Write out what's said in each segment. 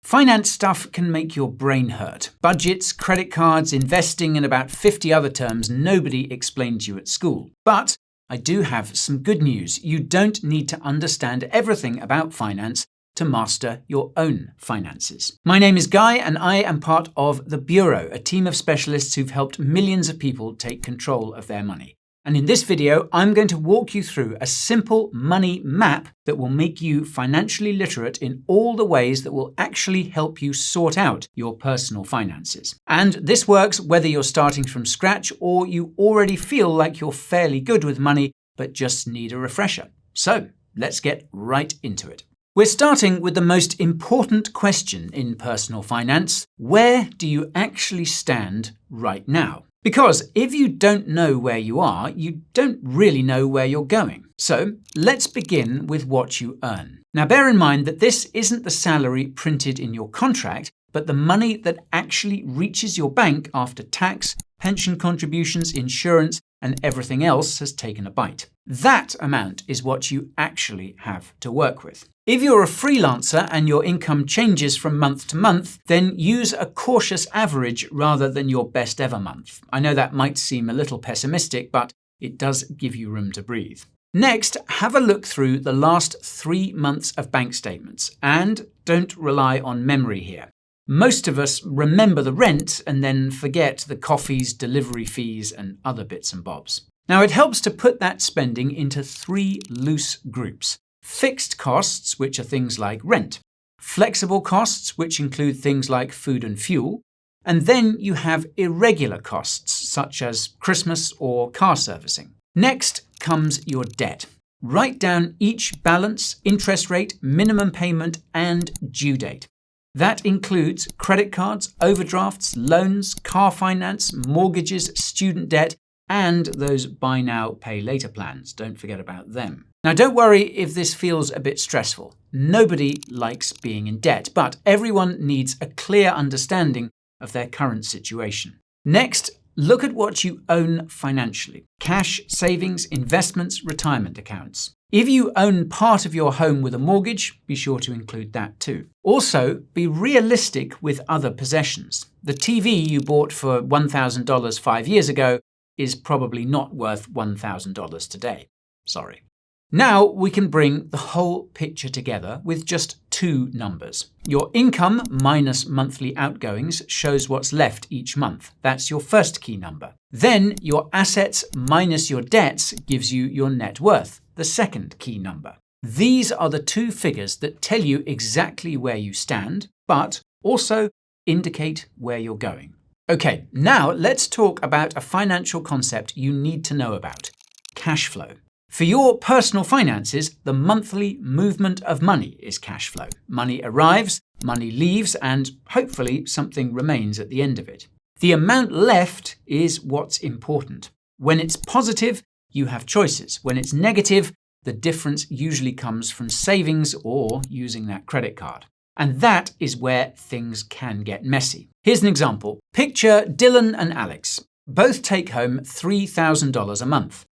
Finance stuff can make your brain hurt. Budgets, credit cards, investing, and about 50 other terms nobody explained to you at school. But I do have some good news. You don't need to understand everything about finance to master your own finances. My name is Guy, and I am part of The Bureau, a team of specialists who've helped millions of people take control of their money. And in this video, I'm going to walk you through a simple money map that will make you financially literate in all the ways that will actually help you sort out your personal finances. And this works whether you're starting from scratch or you already feel like you're fairly good with money but just need a refresher. So let's get right into it. We're starting with the most important question in personal finance. Where do you actually stand right now? Because if you don't know where you are, you don't really know where you're going. So let's begin with what you earn. Now bear in mind that this isn't the salary printed in your contract, but the money that actually reaches your bank after tax, pension contributions, insurance, and everything else has taken a bite. That amount is what you actually have to work with. If you're a freelancer and your income changes from month to month, then use a cautious average rather than your best ever month. I know that might seem a little pessimistic, but it does give you room to breathe. Next, have a look through the last 3 months of bank statements, and don't rely on memory here. Most of us remember the rent and then forget the coffees, delivery fees, and other bits and bobs. Now, it helps to put that spending into 3 loose groups. Fixed costs, which are things like rent. Flexible costs, which include things like food and fuel. And then you have irregular costs, such as Christmas or car servicing. Next comes your debt. Write down each balance, interest rate, minimum payment, and due date. That includes credit cards, overdrafts, loans, car finance, mortgages, student debt, and those buy now, pay later plans. Don't forget about them. Now, don't worry if this feels a bit stressful. Nobody likes being in debt, but everyone needs a clear understanding of their current situation. Next, look at what you own financially. Cash, savings, investments, retirement accounts. If you own part of your home with a mortgage, be sure to include that too. Also, be realistic with other possessions. The TV you bought for $1,000 5 years ago is probably not worth $1,000 today. Sorry. Now we can bring the whole picture together with just 2 numbers. Your income minus monthly outgoings shows what's left each month. That's your first key number. Then your assets minus your debts gives you your net worth, the second key number. These are the 2 figures that tell you exactly where you stand, but also indicate where you're going. Okay, now let's talk about a financial concept you need to know about: cash flow. For your personal finances, the monthly movement of money is cash flow. Money arrives, money leaves, and hopefully something remains at the end of it. The amount left is what's important. When it's positive, you have choices. When it's negative, the difference usually comes from savings or using that credit card. And that is where things can get messy. Here's an example. Picture Dylan and Alex. Both take home $3,000 a month.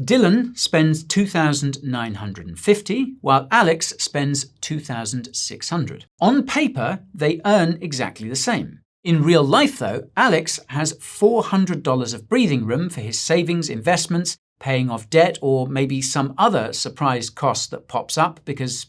Dylan spends $2,950, while Alex spends $2,600. On paper, they earn exactly the same. In real life, though, Alex has $400 of breathing room for his savings, investments, paying off debt, or maybe some other surprise cost that pops up because,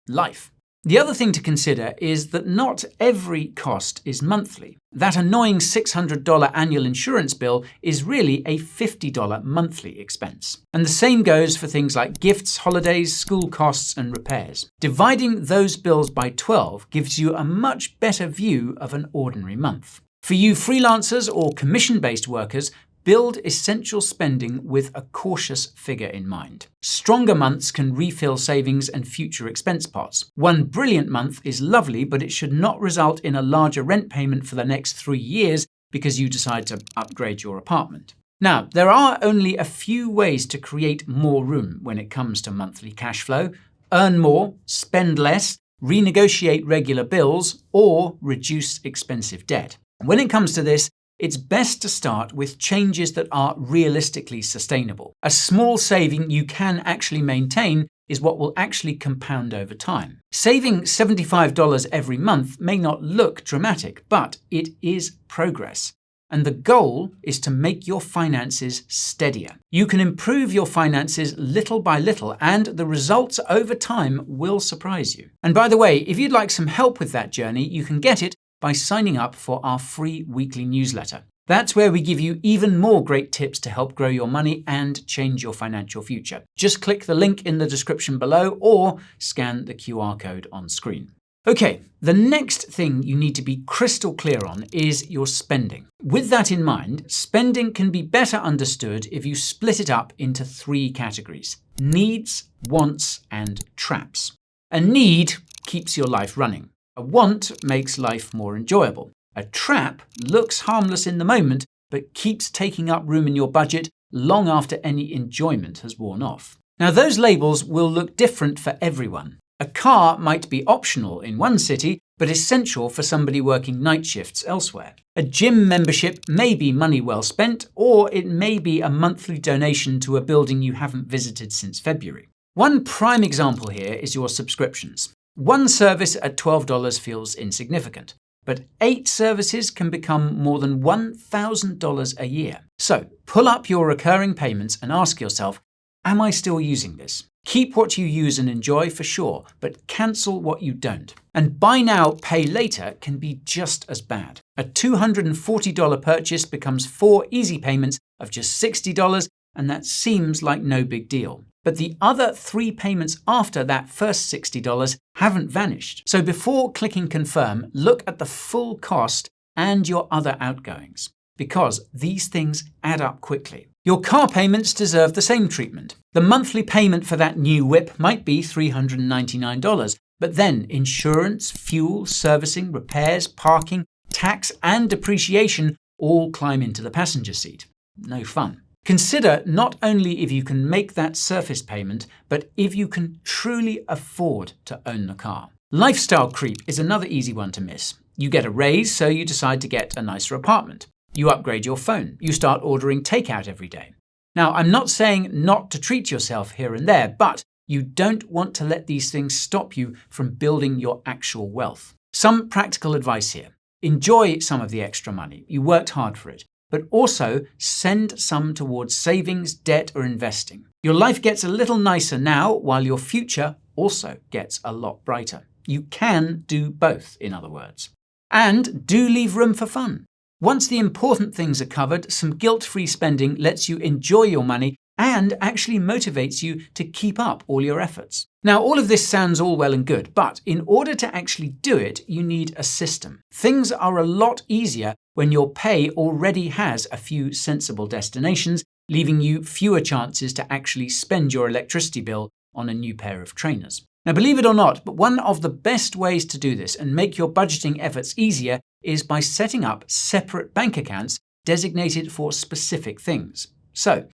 life. The other thing to consider is that not every cost is monthly. That annoying $600 annual insurance bill is really a $50 monthly expense. And the same goes for things like gifts, holidays, school costs, and repairs. Dividing those bills by 12 gives you a much better view of an ordinary month. For you freelancers or commission-based workers, build essential spending with a cautious figure in mind. Stronger months can refill savings and future expense pots. One brilliant month is lovely, but it should not result in a larger rent payment for the next 3 years because you decide to upgrade your apartment. Now, there are only a few ways to create more room when it comes to monthly cash flow. Earn more, spend less, renegotiate regular bills, or reduce expensive debt. When it comes to this, it's best to start with changes that are realistically sustainable. A small saving you can actually maintain is what will actually compound over time. Saving $75 every month may not look dramatic, but it is progress. And the goal is to make your finances steadier. You can improve your finances little by little, and the results over time will surprise you. And by the way, if you'd like some help with that journey, you can get it by signing up for our free weekly newsletter. That's where we give you even more great tips to help grow your money and change your financial future. Just click the link in the description below or scan the QR code on screen. Okay, the next thing you need to be crystal clear on is your spending. With that in mind, spending can be better understood if you split it up into 3 categories: needs, wants, and traps. A need keeps your life running. A want makes life more enjoyable. A trap looks harmless in the moment, but keeps taking up room in your budget long after any enjoyment has worn off. Now, those labels will look different for everyone. A car might be optional in one city, but essential for somebody working night shifts elsewhere. A gym membership may be money well spent, or it may be a monthly donation to a building you haven't visited since February. One prime example here is your subscriptions. One service at $12 feels insignificant, but 8 services can become more than $1,000 a year. So pull up your recurring payments and ask yourself, am I still using this? Keep what you use and enjoy for sure, but cancel what you don't. And buy now, pay later can be just as bad. A $240 purchase becomes 4 easy payments of just $60, and that seems like no big deal. But the other 3 payments after that first $60 haven't vanished. So before clicking confirm, look at the full cost and your other outgoings, because these things add up quickly. Your car payments deserve the same treatment. The monthly payment for that new whip might be $399, but then insurance, fuel, servicing, repairs, parking, tax, and depreciation all climb into the passenger seat. No fun. Consider not only if you can make that surface payment, but if you can truly afford to own the car. Lifestyle creep is another easy one to miss. You get a raise, so you decide to get a nicer apartment. You upgrade your phone. You start ordering takeout every day. Now, I'm not saying not to treat yourself here and there, but you don't want to let these things stop you from building your actual wealth. Some practical advice here. Enjoy some of the extra money. You worked hard for it. But also send some towards savings, debt, or investing. Your life gets a little nicer now, while your future also gets a lot brighter. You can do both, in other words. And do leave room for fun. Once the important things are covered, some guilt-free spending lets you enjoy your money and actually motivates you to keep up all your efforts. Now, all of this sounds all well and good, but in order to actually do it, you need a system. Things are a lot easier when your pay already has a few sensible destinations, leaving you fewer chances to actually spend your electricity bill on a new pair of trainers. Now, believe it or not, but one of the best ways to do this and make your budgeting efforts easier is by setting up separate bank accounts designated for specific things. So,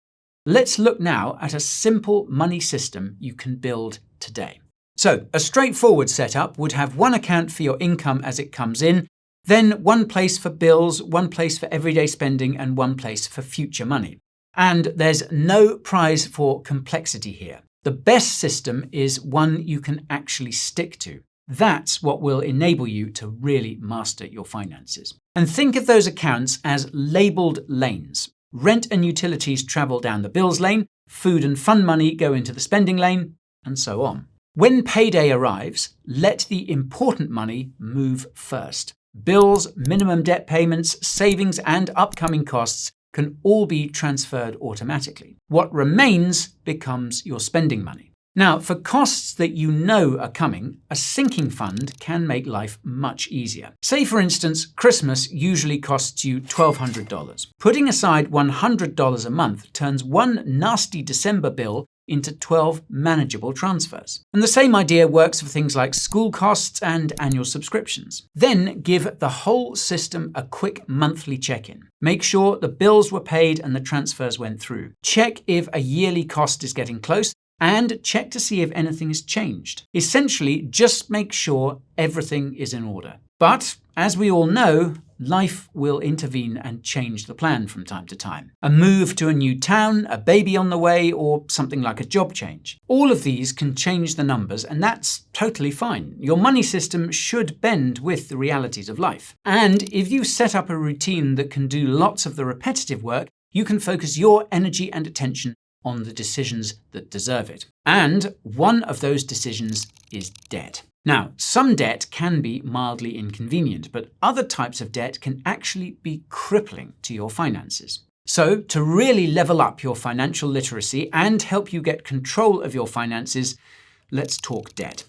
let's look now at a simple money system you can build today. So, a straightforward setup would have one account for your income as it comes in, then one place for bills, one place for everyday spending, and one place for future money. And there's no prize for complexity here. The best system is one you can actually stick to. That's what will enable you to really master your finances. And think of those accounts as labeled lanes. Rent and utilities travel down the bills lane, food and fun money go into the spending lane, and so on. When payday arrives, let the important money move first. Bills, minimum debt payments, savings, and upcoming costs can all be transferred automatically. What remains becomes your spending money. Now, for costs that you know are coming, a sinking fund can make life much easier. Say, for instance, Christmas usually costs you $1,200. Putting aside $100 a month turns one nasty December bill into 12 manageable transfers. And the same idea works for things like school costs and annual subscriptions. Then give the whole system a quick monthly check-in. Make sure the bills were paid and the transfers went through. Check if a yearly cost is getting close, and check to see if anything has changed. Essentially, just make sure everything is in order. But, as we all know, life will intervene and change the plan from time to time. A move to a new town, a baby on the way, or something like a job change. All of these can change the numbers, and that's totally fine. Your money system should bend with the realities of life. And if you set up a routine that can do lots of the repetitive work, you can focus your energy and attention on the decisions that deserve it. And one of those decisions is debt. Now, some debt can be mildly inconvenient, but other types of debt can actually be crippling to your finances. So, to really level up your financial literacy and help you get control of your finances, let's talk debt.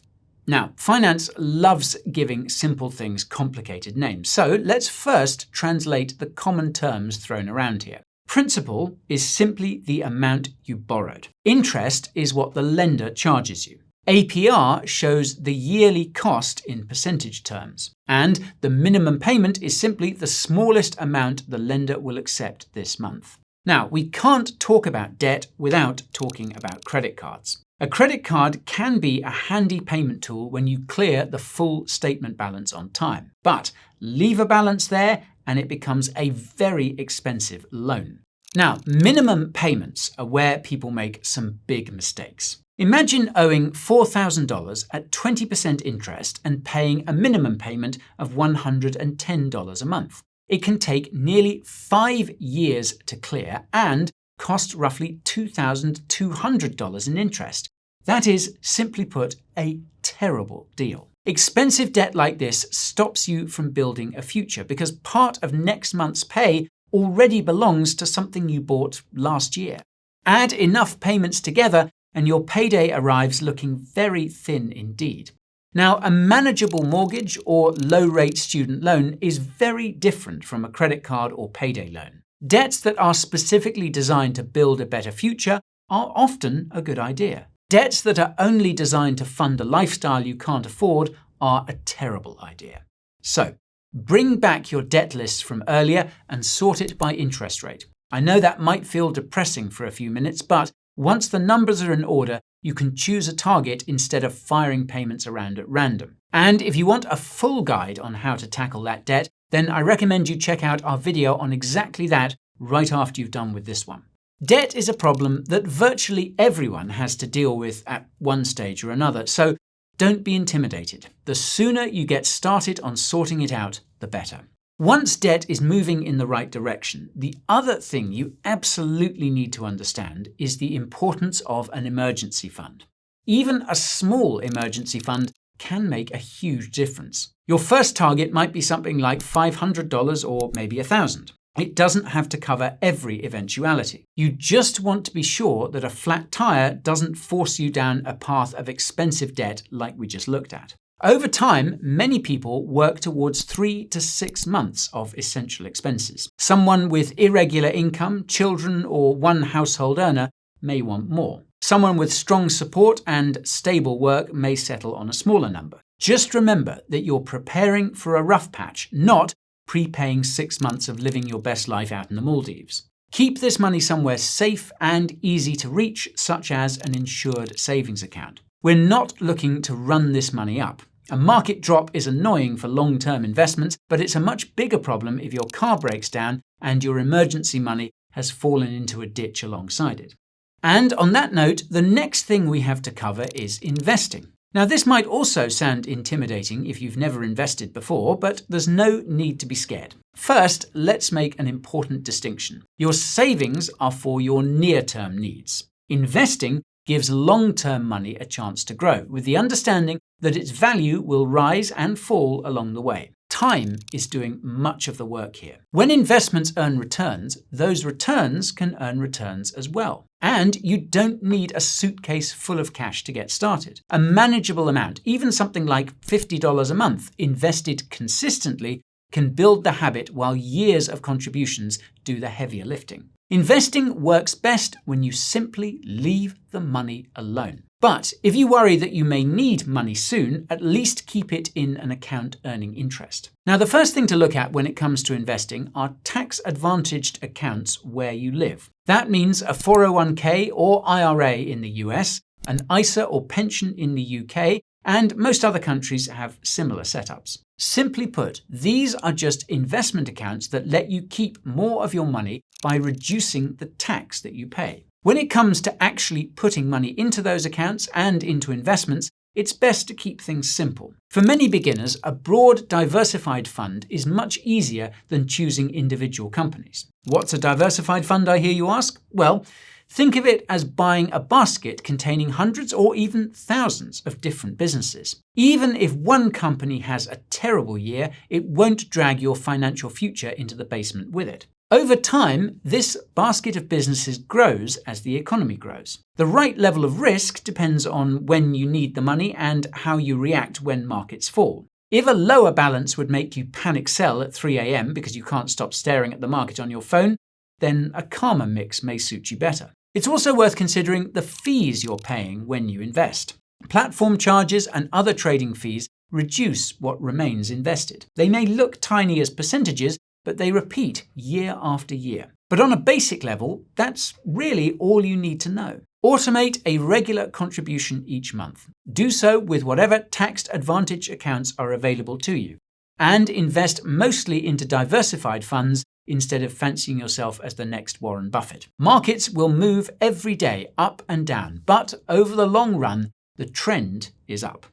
Now, finance loves giving simple things complicated names, so let's first translate the common terms thrown around here. Principal is simply the amount you borrowed. Interest is what the lender charges you. APR shows the yearly cost in percentage terms. And the minimum payment is simply the smallest amount the lender will accept this month. Now, we can't talk about debt without talking about credit cards. A credit card can be a handy payment tool when you clear the full statement balance on time. But leave a balance there and it becomes a very expensive loan. Now, minimum payments are where people make some big mistakes. Imagine owing $4,000 at 20% interest and paying a minimum payment of $110 a month. It can take nearly 5 years to clear and cost roughly $2,200 in interest. That is, simply put, a terrible deal. Expensive debt like this stops you from building a future because part of next month's pay already belongs to something you bought last year. Add enough payments together and your payday arrives looking very thin indeed. Now, a manageable mortgage or low-rate student loan is very different from a credit card or payday loan. Debts that are specifically designed to build a better future are often a good idea. Debts that are only designed to fund a lifestyle you can't afford are a terrible idea. So, bring back your debt lists from earlier and sort it by interest rate. I know that might feel depressing for a few minutes, but once the numbers are in order, you can choose a target instead of firing payments around at random. And if you want a full guide on how to tackle that debt, then I recommend you check out our video on exactly that right after you've done with this one. Debt is a problem that virtually everyone has to deal with at one stage or another, so don't be intimidated. The sooner you get started on sorting it out, the better. Once debt is moving in the right direction, the other thing you absolutely need to understand is the importance of an emergency fund. Even a small emergency fund can make a huge difference. Your first target might be something like $500 or maybe $1,000. It doesn't have to cover every eventuality. You just want to be sure that a flat tire doesn't force you down a path of expensive debt like we just looked at. Over time, many people work towards 3 to 6 months of essential expenses. Someone with irregular income, children, or one household earner may want more. Someone with strong support and stable work may settle on a smaller number. Just remember that you're preparing for a rough patch, not prepaying 6 months of living your best life out in the Maldives. Keep this money somewhere safe and easy to reach, such as an insured savings account. We're not looking to run this money up. A market drop is annoying for long-term investments, but it's a much bigger problem if your car breaks down and your emergency money has fallen into a ditch alongside it. And on that note, the next thing we have to cover is investing. Now, this might also sound intimidating if you've never invested before, but there's no need to be scared. First, let's make an important distinction. Your savings are for your near-term needs. Investing gives long-term money a chance to grow, with the understanding that its value will rise and fall along the way. Time is doing much of the work here. When investments earn returns, those returns can earn returns as well. And you don't need a suitcase full of cash to get started. A manageable amount, even something like $50 a month, invested consistently, can build the habit while years of contributions do the heavier lifting. Investing works best when you simply leave the money alone. But if you worry that you may need money soon, at least keep it in an account earning interest. Now, the first thing to look at when it comes to investing are tax-advantaged accounts where you live. That means a 401k or IRA in the US, an ISA or pension in the UK, and most other countries have similar setups. Simply put, these are just investment accounts that let you keep more of your money by reducing the tax that you pay. When it comes to actually putting money into those accounts and into investments, it's best to keep things simple. For many beginners, a broad diversified fund is much easier than choosing individual companies. What's a diversified fund, I hear you ask? Well, think of it as buying a basket containing hundreds or even thousands of different businesses. Even if one company has a terrible year, it won't drag your financial future into the basement with it. Over time, this basket of businesses grows as the economy grows. The right level of risk depends on when you need the money and how you react when markets fall. If a lower balance would make you panic sell at 3 a.m. because you can't stop staring at the market on your phone, then a calmer mix may suit you better. It's also worth considering the fees you're paying when you invest. Platform charges and other trading fees reduce what remains invested. They may look tiny as percentages, but they repeat year after year. But on a basic level, that's really all you need to know. Automate a regular contribution each month. Do so with whatever tax advantage accounts are available to you. And invest mostly into diversified funds instead of fancying yourself as the next Warren Buffett. Markets will move every day up and down, but over the long run, the trend is up.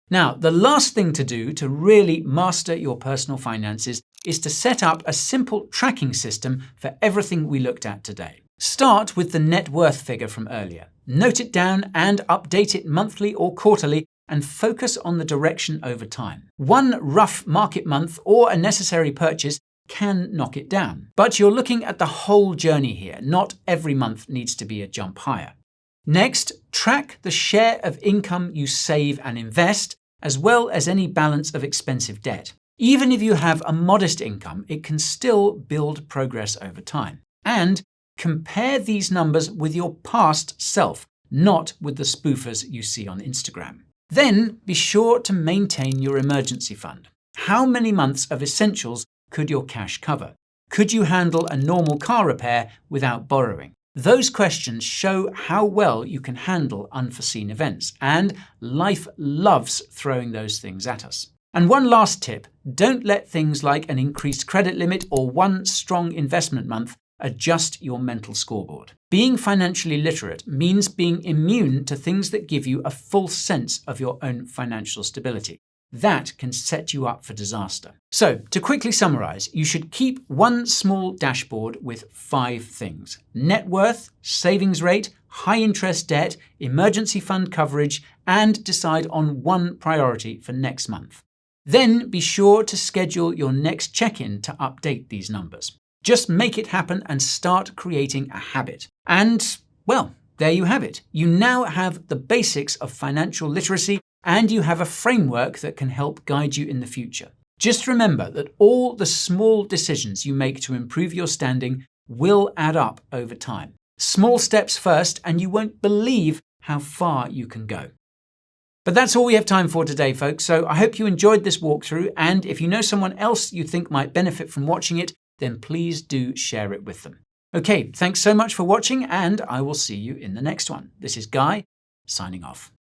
Now, the last thing to do to really master your personal finances is to set up a simple tracking system for everything we looked at today. Start with the net worth figure from earlier. Note it down and update it monthly or quarterly and focus on the direction over time. One rough market month or a necessary purchase can knock it down. But you're looking at the whole journey here. Not every month needs to be a jump higher. Next, track the share of income you save and invest, as well as any balance of expensive debt. Even if you have a modest income, it can still build progress over time. And compare these numbers with your past self, not with the spoofers you see on Instagram. Then be sure to maintain your emergency fund. How many months of essentials could your cash cover? Could you handle a normal car repair without borrowing? Those questions show how well you can handle unforeseen events, and life loves throwing those things at us. And one last tip, don't let things like an increased credit limit or one strong investment month adjust your mental scoreboard. Being financially literate means being immune to things that give you a full sense of your own financial stability. That can set you up for disaster. So, to quickly summarize, you should keep one small dashboard with 5 things: net worth, savings rate, high interest debt, emergency fund coverage, and decide on one priority for next month. Then be sure to schedule your next check-in to update these numbers. Just make it happen and start creating a habit. And, well, there you have it. You now have the basics of financial literacy, and you have a framework that can help guide you in the future. Just remember that all the small decisions you make to improve your standing will add up over time. Small steps first, and you won't believe how far you can go. But that's all we have time for today, folks. So I hope you enjoyed this walkthrough, and if you know someone else you think might benefit from watching it, then please do share it with them. Okay, thanks so much for watching, and I will see you in the next one. This is Guy, signing off.